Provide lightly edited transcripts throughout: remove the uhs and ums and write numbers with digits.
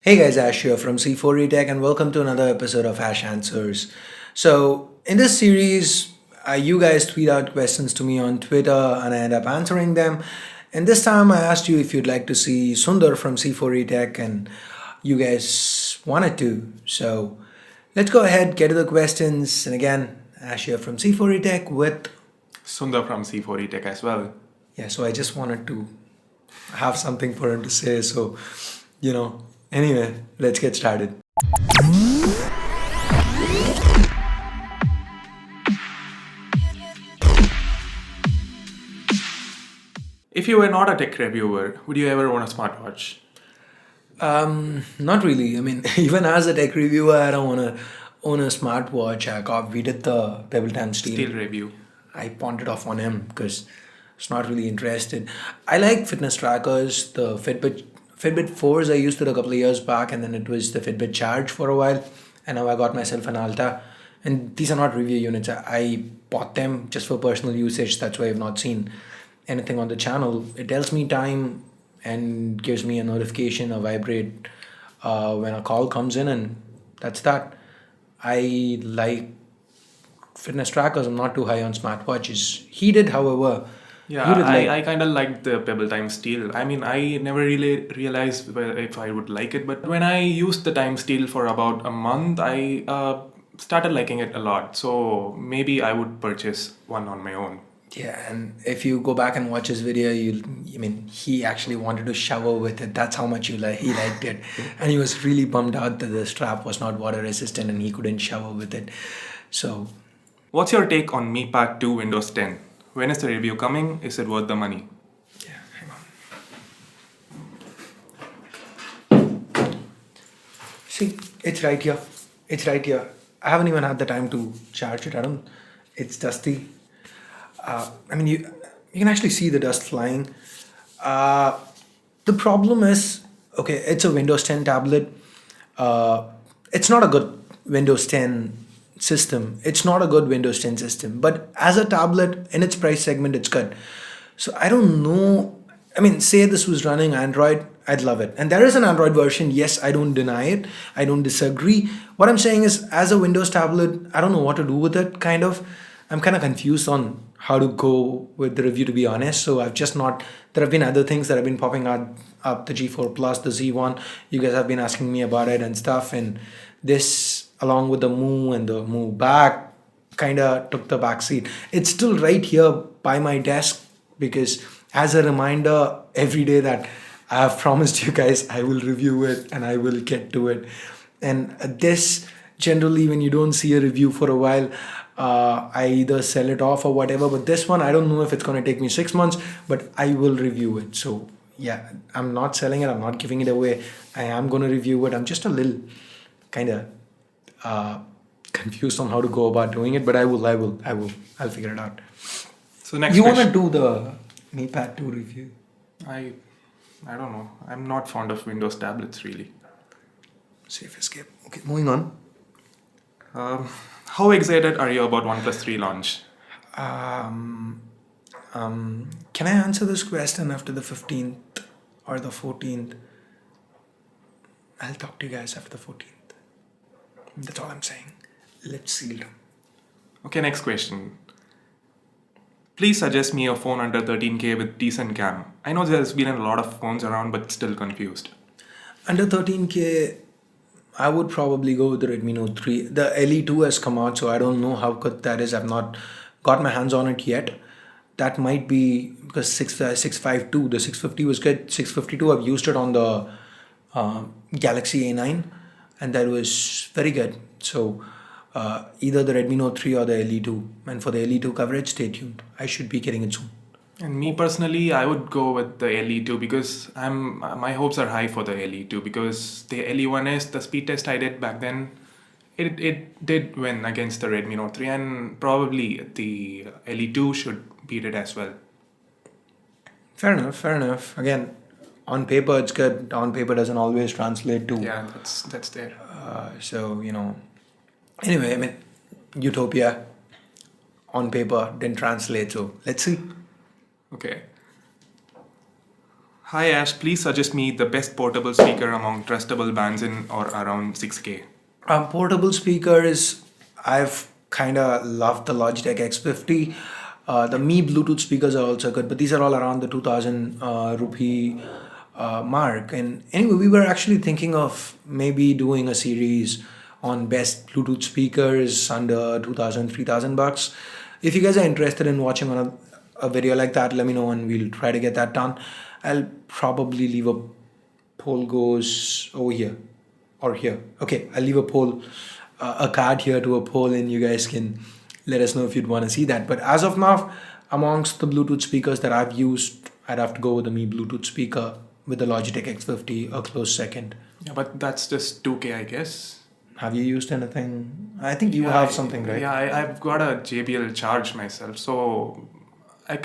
Hey guys, Ash here from C4E Tech, and welcome to another episode of Ash Answers. So, in this series, you guys tweet out questions to me on Twitter and I end up answering them. And this time I asked you if you'd like to see Sundar from C4E Tech, and you guys wanted to. So, let's go ahead, get to the questions. And again, Ash here from C4E Tech with, Sundar from C4E Tech as well. yeah, so I just wanted to have something for him to say. So, you know, anyway, let's get started. If you were not a tech reviewer, would you ever own a smartwatch? Not really. I mean, even as a tech reviewer, I don't want to own a smartwatch. We did the Pebble Time Steel. Still review. I pawned it off on him because it's not really interested. I like fitness trackers. The Fitbit 4s, I used it a couple of years back, and then it was the Fitbit Charge for a while, and now I got myself an Alta. And these are not review units. I bought them just for personal usage. That's why I've not seen anything on the channel. It tells me time and gives me a notification, a vibrate when a call comes in, and that's that. I like fitness trackers. I'm not too high on smartwatches. He did, however. Yeah, You did I kind of liked the Pebble Time Steel. I mean, I never really realized if I would like it, but when I used the Time Steel for about a month, I started liking it a lot. So maybe I would purchase one on my own. Yeah, and if you go back and watch his video, he actually wanted to shower with it. That's how much he liked it. And he was really bummed out that the strap was not water resistant and he couldn't shower with it. So, What's your take on Mi Pad 2 Windows 10? When is the review coming? Is it worth the money? yeah, hang on. See, it's right here. It's right here. I haven't even had the time to charge it. It's dusty. You can actually see the dust flying. The problem is, okay, it's a Windows 10 tablet. It's not a good Windows 10 system. It's not a good Windows 10 system. But as a tablet in its price segment, it's good. So I don't know. I mean, say this was running Android, I'd love it. And there is an Android version. Yes, I don't deny it. I don't disagree. What I'm saying is, as a Windows tablet, I don't know what to do with it, kind of. I'm kind of confused on how to go with the review, to be honest. So I've just not. There have been other things that have been popping up, the G4 Plus, the Z1. You guys have been asking me about it and stuff. And this, along with the Moo and the Moo back, kind of took the back seat. It's still right here by my desk because, as a reminder, every day that I have promised you guys I will review it and I will get to it. And this, generally, when you don't see a review for a while, I either sell it off or whatever. But this one, I don't know if it's going to take me 6 months, but I will review it. So yeah, I'm not selling it. I'm not giving it away. I am going to review it. I'm just a little kind of confused on how to go about doing it, but I'll figure it out. So next You want to question. do the Mi Pad 2 review? I don't know. I'm not fond of Windows tablets really. Safe escape. Okay, moving on. How excited are you about OnePlus 3 launch? Can I answer this question after the 15th or the 14th? I'll talk to you guys after the 14th. That's all I'm saying. Let's seal them. Okay, next question. Please suggest me a phone under 13K with decent cam. I know there's been a lot of phones around, but still confused. Under 13K, I would probably go with the Redmi Note 3. The LE2 has come out, so I don't know how good that is. I've not got my hands on it yet. That might be because 652, the 650 was good. 652, I've used it on the Galaxy A9, and that was very good. So either the Redmi Note 3 or the LE2. And for the LE2 coverage, stay tuned. I should be getting it soon. And me personally, I would go with the LE2 because my hopes are high for the LE2 because the LE1S, the speed test I did back then, it did win against the Redmi Note 3 and probably the LE2 should beat it as well. Fair enough, fair enough. Again, on paper it's good. On paper doesn't always translate to. Yeah, that's there. So, anyway, I mean, Utopia on paper didn't translate. So let's see. Okay. Hi Ash, please suggest me the best portable speaker among trustable brands in or around 6K. Portable speakers, I've kind of loved the Logitech X50. The Mi Bluetooth speakers are also good, but these are all around the 2000 rupee mark. And anyway, we were actually thinking of maybe doing a series on best Bluetooth speakers under 2000, 3000 bucks. If you guys are interested in watching on a video like that, let me know and we'll try to get that done. I'll probably leave a poll goes over here or here. Okay, I'll leave a poll, a card here to a poll, and you guys can let us know if you'd want to see that. But as of now, amongst the Bluetooth speakers that I've used, I'd have to go with the Mi Bluetooth speaker with the Logitech X50, a close second. Yeah, but that's just 2K, I guess. Have you used anything? I think you Yeah, have something, right? Yeah, I've got a JBL Charge myself, so I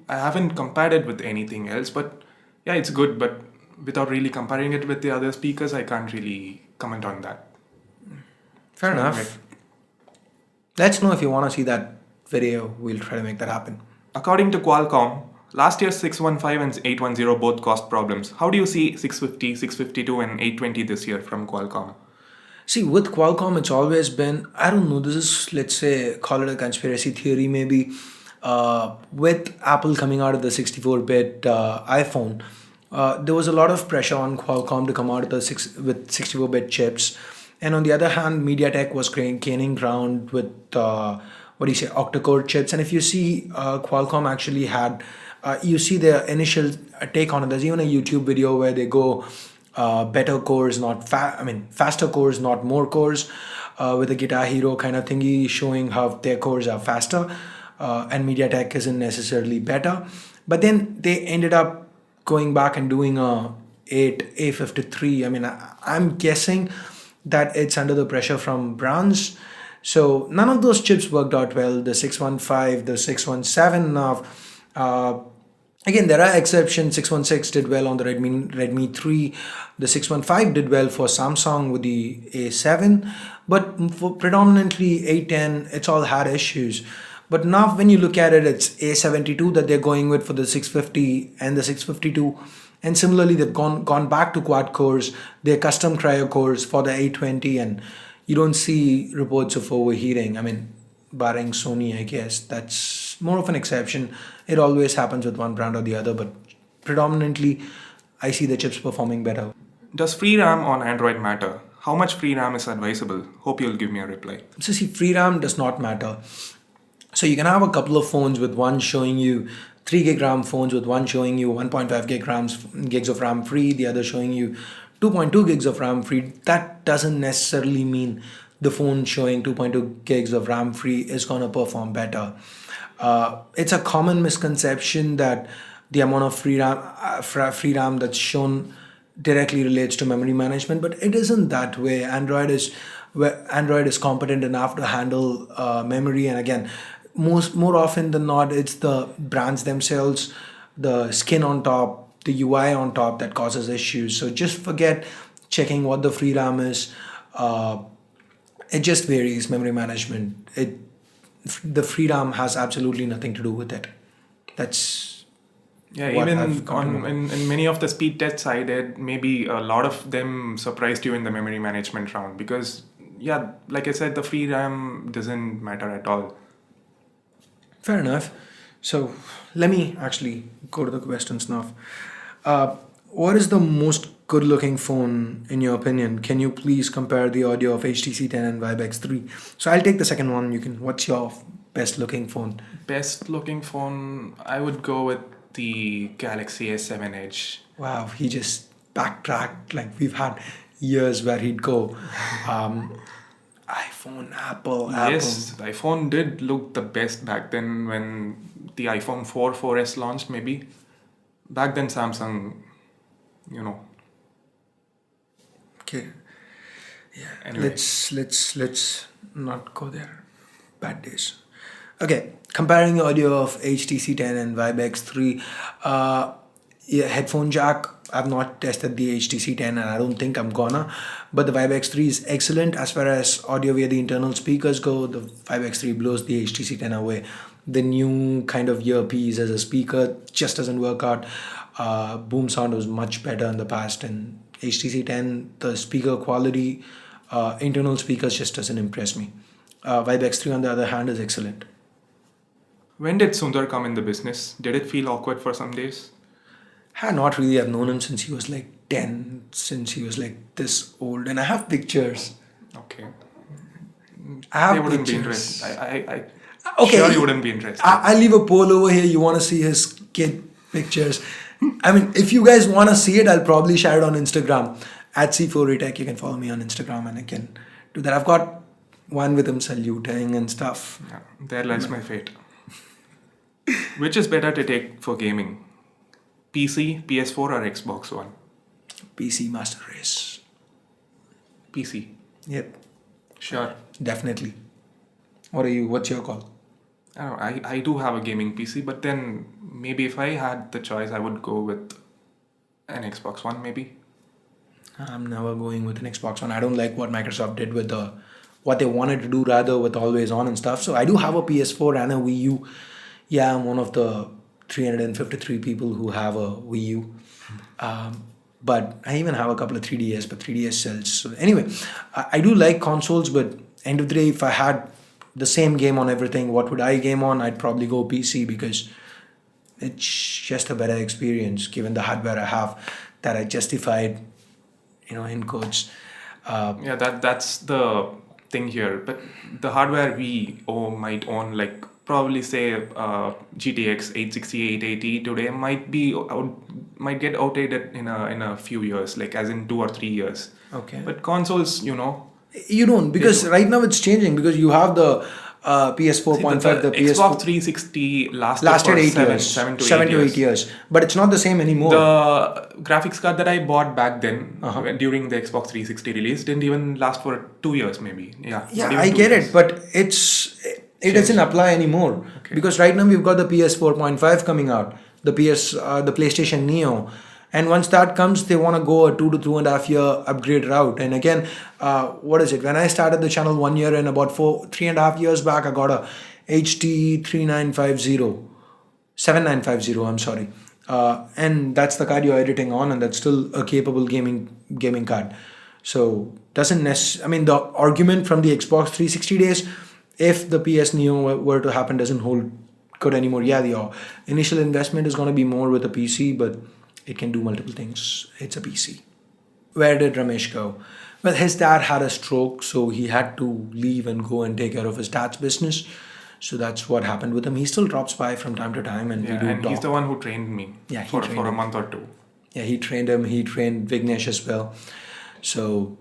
haven't compared it with anything else, but yeah, it's good, but without really comparing it with the other speakers, I can't really comment on that. Fair So, enough. like, Let's know if you want to see that video. We'll try to make that happen. according to Qualcomm, last year's 615 and 810 both caused problems. How do you see 650, 652, and 820 this year from Qualcomm? See, with Qualcomm, it's always been, I don't know, this is, let's say, call it a conspiracy theory maybe. With Apple coming out of the 64-bit iPhone, there was a lot of pressure on Qualcomm to come out of with 64-bit chips. And on the other hand, MediaTek was gaining ground with, what do you say, octa-core chips. And if you see, Qualcomm actually had, you see their initial take on it. There's even a YouTube video where they go, better cores, not faster cores, not more cores, with a Guitar Hero kind of thingy showing how their cores are faster, and MediaTek isn't necessarily better. But then they ended up going back and doing a 8A53. I'm guessing that it's under the pressure from brands. So none of those chips worked out well. The 615, the 617 now. Again, there are exceptions. 616 did well on the Redmi 3. The 615 did well for Samsung with the A7. But for predominantly A10, it's all had issues. But now when you look at it, it's A72 that they're going with for the 650 and the 652. And similarly, they've gone back to quad cores. They're custom cryo cores for the A20. And you don't see reports of overheating. Barring Sony, I guess that's more of an exception. It always happens with one brand or the other, but predominantly I see the chips performing better. Does free RAM on Android matter? How much free RAM is advisable? Hope you'll give me a reply. So see, free RAM does not matter. So you can have a couple of phones with one showing you 3 gig RAM phones, with one showing you 1.5 gigs of RAM free, the other showing you 2.2 gigs of RAM free. That doesn't necessarily mean the phone showing 2.2 gigs of RAM free is going to perform better. It's a common misconception that the amount of free RAM that's shown directly relates to memory management, but it isn't that way. Android is competent enough to handle memory, and again, more often than not, it's the brands themselves, the skin on top, the UI on top that causes issues. So just forget checking what the free RAM is. It just varies. Memory management, the free RAM has absolutely nothing to do with it. That's what even I've come to know. in many of the speed tests I did, maybe a lot of them surprised you in the memory management round because, yeah, like I said, the free RAM doesn't matter at all. Fair enough. So let me actually go to the questions now. What is the most good-looking phone in your opinion? Can you please compare the audio of HTC 10 and Vibe X3? So I'll take the second one. What's your best-looking phone? Best looking phone, I would go with the Galaxy S7 Edge. Wow, he just backtracked. Like we've had years where he'd go, iPhone, Apple. Yes, the iPhone did look the best back then when the iPhone 4S launched, maybe. Back then, Samsung, Okay. Yeah. Anyway. Let's not go there. Bad days. Okay. Comparing audio of HTC 10 and Vibe X3. Yeah, headphone jack. I've not tested the HTC 10 and I don't think I'm gonna. But the Vibe X3 is excellent as far as audio via the internal speakers go. The Vibe X3 blows the HTC 10 away. The new kind of earpiece as a speaker just doesn't work out. Boom sound was much better in the past, and HTC 10, the speaker quality, internal speakers just doesn't impress me. Vibe X3 on the other hand is excellent. When did Sundar come in the business? Did it feel awkward for some days? Not really. I've known him since he was like 10, since he was like this old, and I have pictures. Okay. I have They wouldn't be pictures. interested. Okay. Sure you wouldn't be interested. I leave a poll over here. You want to see his kid pictures? I mean, if you guys want to see it, I'll probably share it on Instagram at C4Retech. You can follow me on Instagram and I can do that. I've got one with him saluting and stuff. Yeah, there lies my fate. Which is better to take for gaming? PC, PS4 or Xbox One? PC Master Race. PC. Yep, Sure. definitely. What are you? What's your call? I don't know, I do have a gaming PC, but then maybe if I had the choice, I would go with an Xbox One, maybe. I'm never going with an Xbox One. I don't like what Microsoft did with what they wanted to do rather with always on and stuff. So I do have a PS4 and a Wii U. Yeah, I'm one of the 353 people who have a Wii U. But I even have a couple of 3DS, but 3DS sells. So anyway, I do like consoles, but end of the day, if I had the same game on everything, what would I game on? I'd probably go PC because it's just a better experience given the hardware I have that I justified, in quotes. Yeah, that's the thing here. But the hardware we might own, like probably say GTX 860, 880 today might get outdated in a few years, like as in 2 or 3 years. Okay. But consoles, You don't, because right now it's changing because you have the PS4.5, the PS4 Xbox 360 lasted for 8 7 years. to 7 8 to 8 years. years. But it's not the same anymore. The graphics card that I bought back then Uh-huh. during the Xbox 360 release didn't even last for 2 years, maybe. Yeah, Yeah, not even I 2 get years. it, but it doesn't apply anymore. Okay. Because right now we've got the PS4.5 coming out, the PlayStation Neo, and once that comes, they want to go a 2 to 2.5 year upgrade route. And again, what is it? When I started the channel 1 year and about 3.5 years back, I got a HD 7950, I'm sorry. And that's the card you're editing on, and that's still a capable gaming card. So doesn't I mean, the argument from the Xbox 360 days, if the PS Neo were to happen, doesn't hold good anymore. Yeah, the initial investment is going to be more with a PC, but it can do multiple things. It's a PC. Where did Ramesh go? Well, his dad had a stroke, so he had to leave and go and take care of his dad's business. So that's what happened with him. He still drops by from time to time, and Yeah, we do and talk. he's the one who trained me Yeah, he for trained a him. month or two. Yeah, he trained him. He trained Vignesh as well. So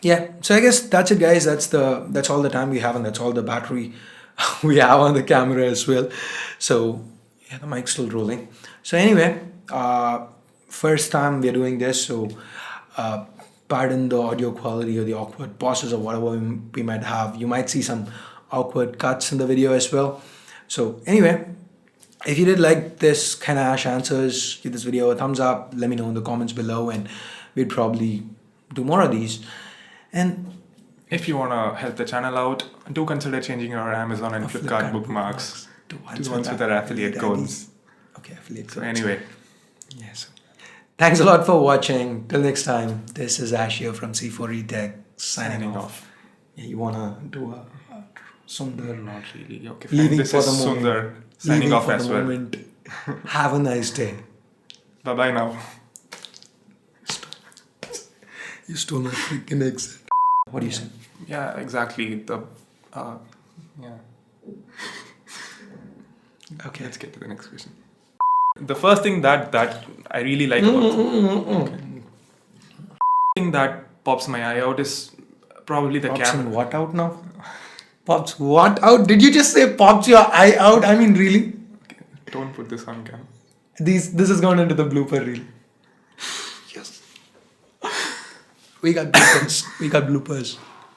yeah, so I guess that's it, guys. That's all the time we have, and that's all the battery we have on the camera as well. So yeah, the mic's still rolling. So anyway, first time we're doing this, so pardon the audio quality or the awkward pauses or whatever we might have. You might see some awkward cuts in the video as well. So anyway, if you did like this kind of Ash answers, give this video a thumbs up. Let me know in the comments below, and we'd probably do more of these. And If you want to help the channel out, do consider changing your Amazon and Flipkart bookmarks to to ones with our affiliate codes. Okay, affiliate So codes. anyway, Yes. Thanks a lot for watching. Till next time, this is Ash here from C4Retech signing off. Yeah, you wanna do a Sundar? not really. Okay, Leaving fine. This for is the moment. Sundar signing Leaving off for as the well. moment. Have a nice day. Bye bye now. You stole my freaking exit. What do you say? Yeah, exactly. Yeah. Okay. Let's get to the next question. The first thing that I really like about thing that pops my eye out is probably the Pops camera. and what out now? Pops what out? Did you just say pops your eye out? I mean, really? Don't put this on cam. This is gone into the blooper reel. Yes. We got bloopers. We got bloopers.